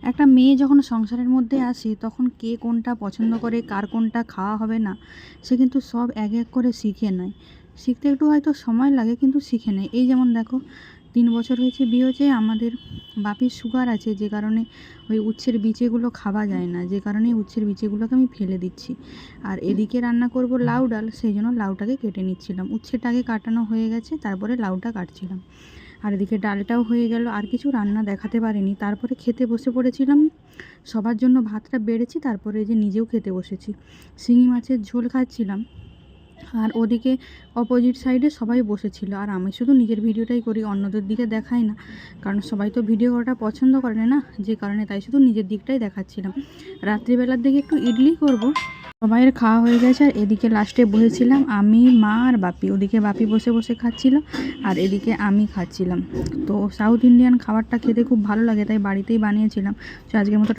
একটা মেয়ে যখন সংসারের মধ্যে আসে তখন কে কোনটা পছন্দ করে, কার কোনটা খাওয়া হবে না, সে কিন্তু সব এক এক করে শিখে নেয়। শিখতে একটু হয়তো সময় লাগে, কিন্তু শিখে নেয়। এই যেমন দেখো, 3 বছর হয়েছে বিয়ে হয়েছে, আমাদের বাপির সুগার আছে, যে কারণে ওই উচ্ছের বিচেগুলো খাওয়া যায় না, যে কারণে উচ্ছের বিচেগুলোকে আমি ফেলে দিচ্ছি। আর এদিকে রান্না করব লাউ ডাল, সেই জন্য লাউটাকে কেটে নিচ্ছিলাম। উচ্ছেটাকে কাটানো হয়ে গেছে, তারপরে লাউটা কাটছিলাম। আর এদিকে ডালটাও হয়ে গেল। আর কিছু রান্না দেখাতে পারিনি। তারপরে খেতে বসে পড়েছিলাম। সবার জন্য ভাতটা বেড়েছি, তারপরে যে নিজেও খেতে বসেছি। শিঙি মাছের ঝোল খাচ্ছিলাম। আর ওদিকে অপোজিট সাইডে সবাই বসেছিল। আর আমি শুধু নিজের ভিডিওটাই করি, অন্যদের দিকে দেখাই না, কারণ সবাই তো ভিডিও করাটা পছন্দ করে না, যে কারণে তাই শুধু নিজের দিকটাই দেখাচ্ছিলাম। রাত্রিবেলার দিকে একটু ইডলি করব। সবাইয়ের খাওয়া হয়ে গেছে। আর এদিকে লাস্টে বসেছিলাম আমি, মা আর বাপি। ওদিকে বাপি বসে বসে খাচ্ছিল, আর এদিকে আমি খাচ্ছিলাম। তো সাউথ ইন্ডিয়ান খাবারটা খেতে খুব ভালো লাগে, তাই বাড়িতেই বানিয়েছিলাম। তো আজকের মতো